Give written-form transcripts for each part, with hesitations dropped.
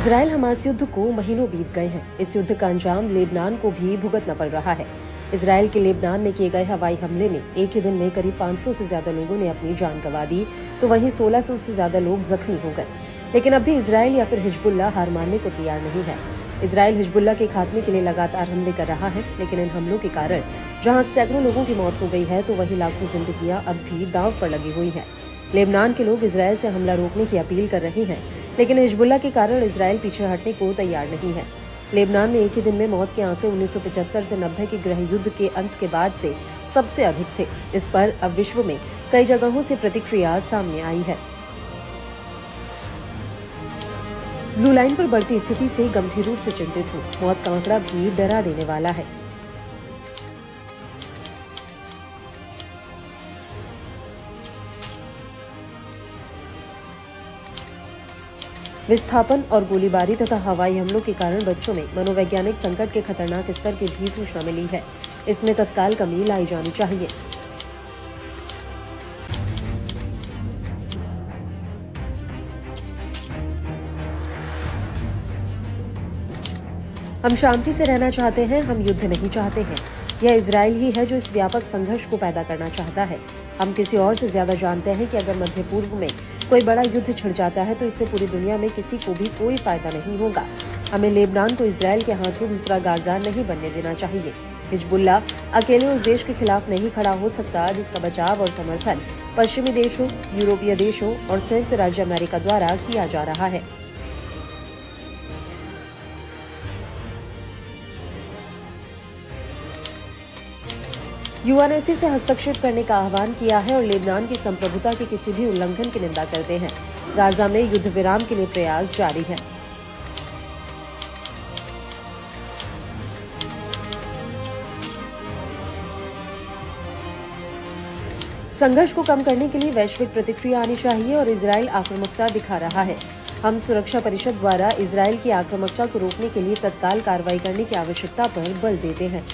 Israel Hamas युद्ध को महीनों बीत गए हैं। इस युद्ध का अंजाम लेबनान को भी भुगतना पड़ रहा है। इजराइल के लेबनान में किए गए हवाई हमले में एक ही दिन में करीब 500 से ज्यादा लोगों ने अपनी जान गंवा दी, तो वहीं 1600 से ज्यादा लोग जख्मी हो गए। लेकिन अब भी इजराइल या फिर हिजबुल्लाह हार मानने को तैयार नहीं है। इजराइल हिजबुल्लाह के खात्मे के लिए लगातार हमले कर रहा है, लेकिन इन हमलों के कारण जहां सैकड़ों लोगों की मौत हो गई है, तो वहीं लाखों जिंदगियां अब भी दांव पर लगी हुई हैं। लेबनान के लोग इजराइल से हमला रोकने की अपील कर रहे हैं, लेकिन हिजबुल्लाह के कारण इजराइल पीछे हटने को तैयार नहीं है। लेबनान में एक ही दिन में मौत के आंकड़े 1975 से 90 के गृह युद्ध के अंत के बाद से सबसे अधिक थे। इस पर अब विश्व में कई जगहों से प्रतिक्रिया सामने आई है। ब्लू लाइन पर बढ़ती स्थिति से गंभीर रूप से चिंतित हूँ। मौत का आंकड़ा भी डरा देने वाला है। विस्थापन और गोलीबारी तथा हवाई हमलों के कारण बच्चों में मनोवैज्ञानिक संकट के खतरनाक स्तर की भी सूचना मिली है। इसमें तत्काल कमी लाई जानी चाहिए। हम शांति से रहना चाहते हैं, हम युद्ध नहीं चाहते हैं। यह इजराइल ही है जो इस व्यापक संघर्ष को पैदा करना चाहता है। हम किसी और से ज्यादा जानते हैं कि अगर मध्य पूर्व में कोई बड़ा युद्ध छिड़ जाता है तो इससे पूरी दुनिया में किसी को भी कोई फायदा नहीं होगा। हमें लेबनान को इजराइल के हाथों दूसरा गाजा नहीं बनने देना चाहिए। हिजबुल्लाह अकेले उस देश के खिलाफ नहीं खड़ा हो सकता जिसका बचाव और समर्थन पश्चिमी देशों, यूरोपीय देशों और संयुक्त राज्य अमेरिका द्वारा किया जा रहा है। यूएनएससी से हस्तक्षेप करने का आह्वान किया है और लेबनान की संप्रभुता के किसी भी उल्लंघन की निंदा करते हैं। गाजा में युद्ध विराम के लिए प्रयास जारी है। संघर्ष को कम करने के लिए वैश्विक प्रतिक्रिया आनी चाहिए और इजराइल आक्रामकता दिखा रहा है। हम सुरक्षा परिषद द्वारा इजराइल की आक्रामकता को रोकने के लिए तत्काल कार्रवाई करने की आवश्यकता पर बल देते हैं।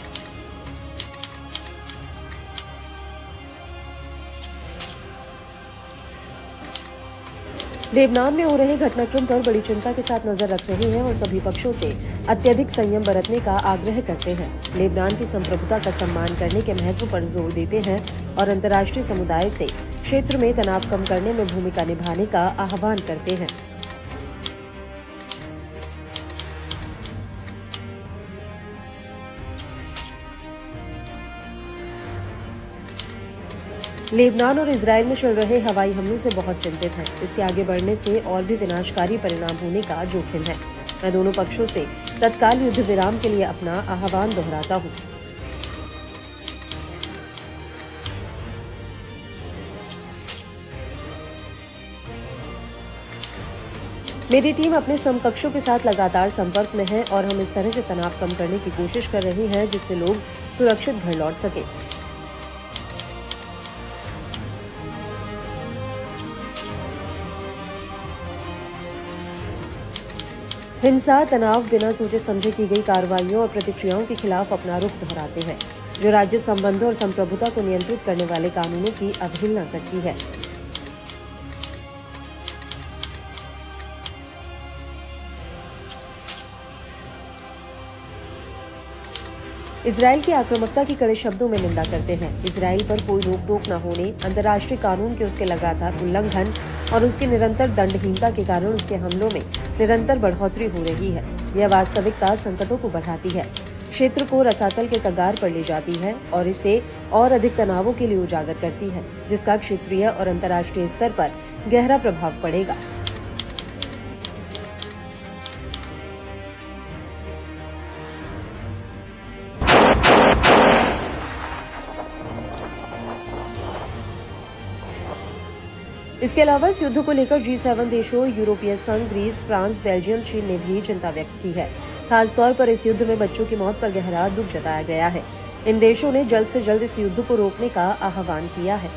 लेबनान में हो रहे घटनाक्रम पर बड़ी चिंता के साथ नजर रख रहे हैं और सभी पक्षों से अत्यधिक संयम बरतने का आग्रह करते हैं। लेबनान की संप्रभुता का सम्मान करने के महत्व पर जोर देते हैं और अंतर्राष्ट्रीय समुदाय से क्षेत्र में तनाव कम करने में भूमिका निभाने का आह्वान करते हैं। लेबनान और इजराइल में चल रहे हवाई हमलों से बहुत चिंतित हैं। इसके आगे बढ़ने से और भी विनाशकारी परिणाम होने का जोखिम है। मैं दोनों पक्षों से तत्काल युद्ध विराम के लिए अपना आह्वान दोहराता हूं। मेरी टीम अपने समकक्षों के साथ लगातार संपर्क में है और हम इस तरह से तनाव कम करने की कोशिश कर रहे हैं जिससे लोग सुरक्षित घर लौट सकें। हिंसा, तनाव, बिना सोचे समझे की गई कार्रवाइयों और प्रतिक्रियाओं के खिलाफ अपना रुख दोहराते हैं, जो राज्य संबंधों और संप्रभुता को नियंत्रित करने वाले कानूनों की अवहेलना करती है। इजराइल की आक्रामकता की कड़े शब्दों में निंदा करते हैं। इजराइल पर कोई रोक टोक न होने, अंतर्राष्ट्रीय कानून के उसके लगातार उल्लंघन और उसकी निरंतर दंडहीनता के कारण उसके हमलों में निरंतर बढ़ोतरी हो रही है। यह वास्तविकता संकटों को बढ़ाती है, क्षेत्र को रसातल के कगार पर ले जाती है और इसे और अधिक तनावों के लिए उजागर करती है, जिसका क्षेत्रीय और अंतर्राष्ट्रीय स्तर पर गहरा प्रभाव पड़ेगा। इसके अलावा इस युद्ध को लेकर G7 देशों, यूरोपीय संघ, ग्रीस, फ्रांस, बेल्जियम, चीन ने भी चिंता व्यक्त की है। खासतौर पर इस युद्ध में बच्चों की मौत पर गहरा दुख जताया गया है। इन देशों ने जल्द से जल्द इस युद्ध को रोकने का आह्वान किया है।